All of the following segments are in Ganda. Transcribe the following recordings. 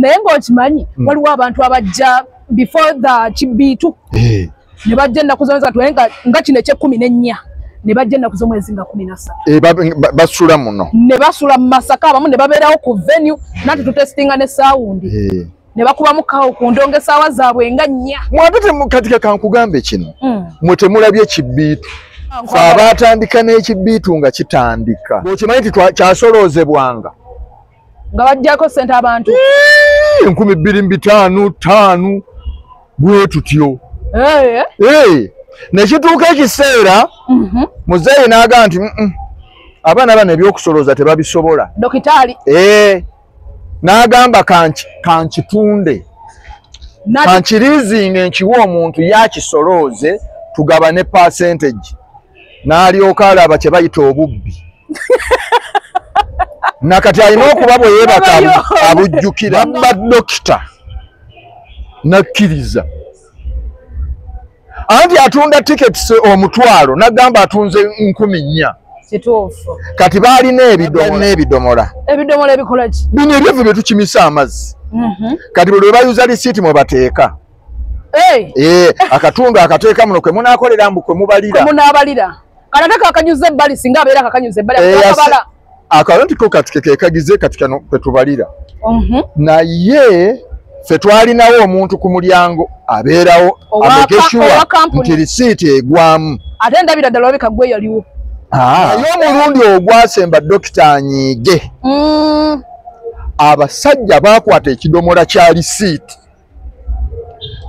naye ng'okimanyi waliwo abantu abajja before the Kibiitu ne bajja ennaku zomwezi nga kino eky'e14 ne bajja ennaku z'omwezi nga 13 basula muno ne basula mu Masaka abamu ne babeerawo ku venue nati tutestinga ne saawundi ne bakubamu kawo ku ndongo essaawa zaabwe nga 4 mwate katika kankugambe kino mwe temulabye Kibiitu abatandika n'Ekibiitu nga kitandika okimanyi nti kyasoloozebwanga nga bajjako ssente abantu 2,500 bwe tutyo nekituuka ekiseera muzeeyi n'agamba nti abaana bano ebyokusolooza tebabisobola dokitaali n'agamba kankitunde kankiriizinga nkiwa omuntu yakisolooze tugabane percentage n'alyoka alaba kye bayita obubbi nakati alina okuba bwe yeebaka abujjukira badokita nakkiriza anti atunda tickets omutwalo nagamba atunze 14,000 kituufu kati baalina ebidomola ebikola ki bino ebyevu bye tukimisa amazzi kati buli lwe bayuza lisiiti mwe bateeka akatundu akateeka muno kwe munaakolera mbu kwe mubalira kanataka akanyuza ebbali singa abeera akakanyuza ebbali akabala akalonti ko kati kekagize kati kano kwe tubalira naye ffe twalinawo omuntu ku mulyango abeerawo amekeshuwa nti lisiiti egwamu ate ndabira ddala olabika gwe yaliwo naye omulundi ogwasemba dokita anyiige abasajja baakwata ekidomola kya lisiiti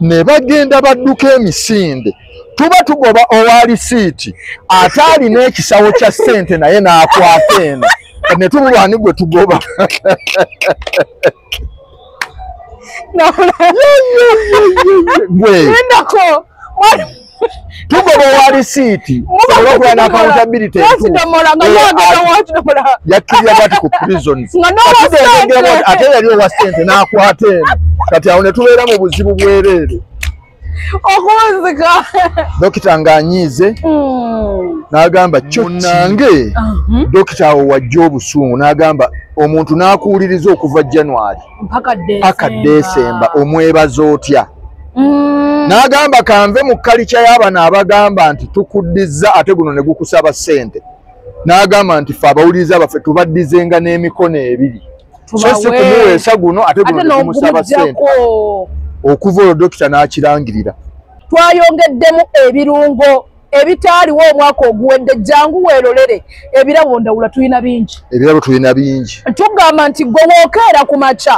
ne bagenda badduka emisinde tuba tugoba owa lisiiti ate alina ekisawo kya ssente naye n'akwata eno ne tumulwani gwe tugoba tugoba owa lisiiti olwokuba n'accountability yakkirira bati ku prisons ate yali owa ssente n'akwata eno kati awo ne tubeera mu buzibu bwereere okuwuzika dokita ng'anyiize n'agamba kyo nange dokita awo wajja obusungu n'agamba omuntu n'akuwuliriza okuva January paka December omwebaza otya n'agamba kanve mu kalica y'abano abagamba nti tukuddiza ate guno ne gukusaba ssente n'agamba nti ffe abawuliriza baffe tubaddizenga n'emikono ebiri so si kumuweesa guno ate guno ne gumusaba ssente okuva olwo dokita n'akirangirira twayongeddemu ebirungo ebitaaliwo omwaka oguwedde jangu weerolere ebirabo ndawula tulina bingi tugamba nti gwe wookeera ku makya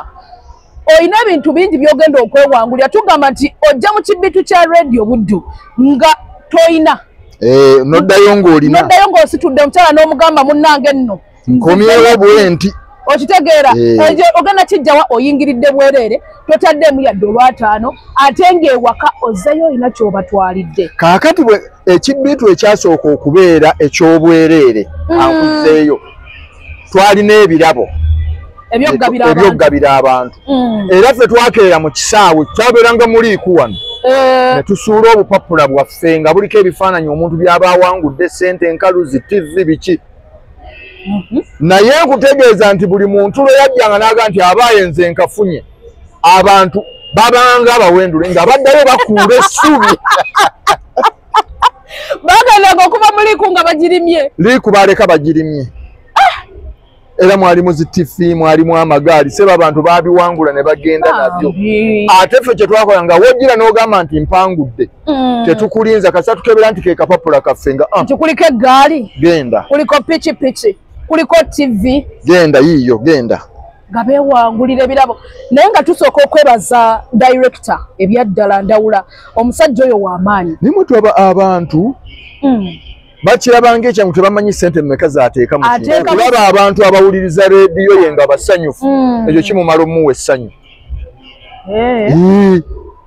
olina ebintu bingi byogenda okwewangulira tugamba nti ojja mu Kibiitu kya radio Buddu nga toyina noddayo ng'ositudde omukyala n'omugamba munnange nno nkomyewo bwenti okitegeera ogenda kijjawa oyingiridde bwereere totaddemu yadde olw'ataano ate ng'ewaka ozzayo olina ky'obatwalidde kaakati Ekibiitu ekyasooka okubeera eky'obwereere ankuzeeyo twalina ebirabo ebyokugabira abantu era ffe twakeera mu kisaawe kyabeeranga muliiku wano ne tusuula obupapula bwaffe nga buliko ebifaananyi omuntu by'aba awangudde ssente enkaluzi TV biki naye nkutegeeza nti buli muntu lwe yajjanga n'aga nti abaaye nze nkafunye abantu babanga abawendule nga baddayo bakuula essubi bagendaga okuva mu liiku nga bagirimye liiku baleka bagirimye era mwalimu zitifi mwalimu amagaali seba abantu babiwangula ne bagenda nabyo ate ffe kye twakola nga wojjira n'ogamba nti mpangudde tetukulinza kasa tukebera nti ke kapapula kaffe nga kuliko eggaali genda kuliko pikipiki kuliko TV genda yiyo genda nga beewangulira ebirabo naye nga tusooka okwebaza director ebyaddala ndawula omusajja oyo w'amaanyi nimutwaba abantu bakirabanga ekyangu tebamanyi ssente mmeka zaateeka mu kulaba abantu abawuliriza reediyo ye nga basanyufu ekyo kimumala omuwa essanyu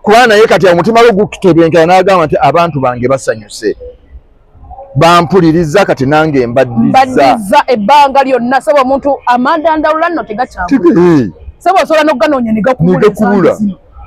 kuba naye kati omutima gwe gutebenkera n'agamba nti abantu bange basanyuse bampuliriza kati nange mbaddiza ebbanga lyonna saba omuntu amanda ndawula nno tegakyabula saba osobola n'oganoonya ne gakubula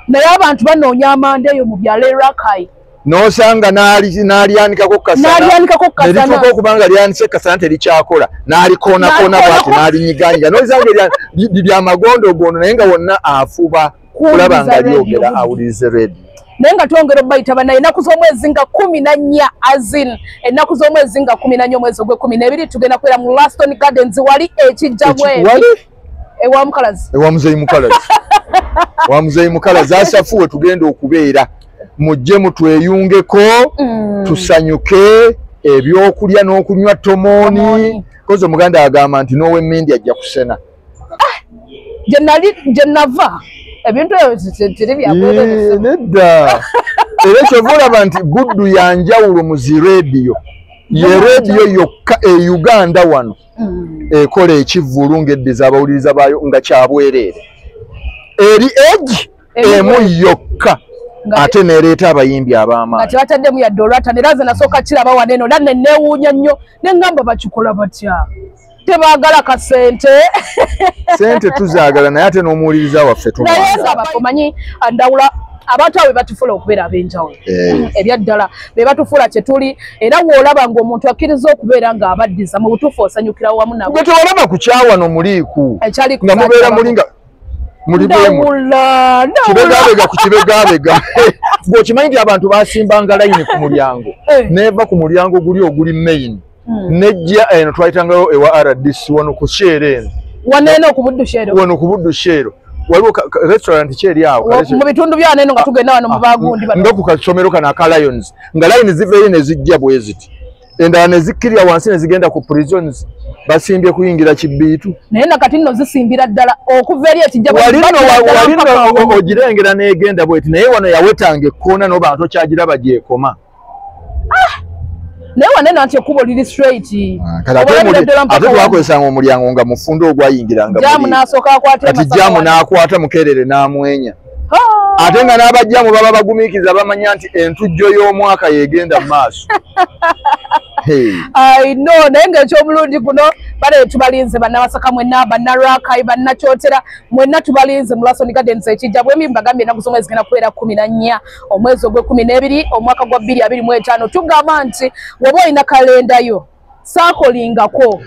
naye abantu banoonya amanda eyo mu byalo Rakai nosanga nalyanikako kasana nelituuka okubanga lyanise kasana terikyakola nalikoonakona bwati nalinyiganyija nosanga lyamagondogondo naye nga wonna afuba kulaba nga lyogera awulirize redio naye nga twongera obayita banaye ennaku z'omwezi nga 14 azin ennaku z'omwezi nga 14 omwezi ogwe12 tugenda kubeera mu Laston Gardens wali ekijja bwebi ewa mukalazi wa muzeyi mukalazi asafuwe tugenda okubeera mujje mutweyungeko tusanyuke ebyokulya n'okunywa tomoni kozo muganda agamba nti nowe Mindi ajja kusena gye nava ebintu ebyo byabwerere nedda era kyovulaba nti Buddu yanjawulo mu zi radio ye radio yokka e Uganda wano ekola ekivvulu ng'eddiza abawuliriza baayo nga kyabwereere eri egi emu yokka ate nereeta abayimbi ab'amaanyi ati bataddemu yadde olwata ne raze nasooka kiraba wano eno nanne neewuunya nnyo ne ngamba bakikola batya tebaagala kasente sente tuzaagala naye ate n'omuwuliriza waffe naye nga omanyi ndawula abantu abo be batufuula okubeera ab'enjawulo ebyaddala be batufuula kye tuli era w'olaba ng'omuntu akkiriza okubeera ng'abaddiza mu butuufu osanyukira wamu nabo gwe tewalaba ku kyawano muliiku nga mubeera mulinga kibegabega ku kibegabega ng'okimanyi nti abantu basimbanga layini ku mulyango neva ku mulyango guli oguli main nejja eno twayitangayo ewa RDC wano ku Shereni waneno ku Buddu Shero wano ku Buddu Shero waliwo restaurant kyeri awo mu bitundu byaneno nga tugenda wano mu bagundi bano nga ku kasomero kana ka Lions nga layini ziveyo ne zijja bweziti endala ne zikkirira wansi ne zigenda ku prisons basimbye kuyingira Kibbiitu naye nakati nno zisimbira ddala okuva eri ekijja walino ogirengera n'egenda bweti naye wano yawetanga ekkoona n'obantu okyagiraba gyekoma naye waneno nti ekkubo liri straight ate twakozesanga omulyango nga mufundo ogwayingiranga kati jamu n'akwata Mukerere n'amwenya ate nga n'abajjamu baba bagumiikiriza bamanya nti entujjo y'omwaka yegenda mu maaso no naye ng'ekyomulundi guno bale tubalinze bannabasaka mwenna bannarwakai bannakyotera mwenna tubalinze mu Laston Gardens ekijja bwemi mbagambye ennaku z'omwezi zigenda kubeera 14 omwezi ogwe12 omwaka gwa 2025 tugamba nti woba olina kalendayo saakolingako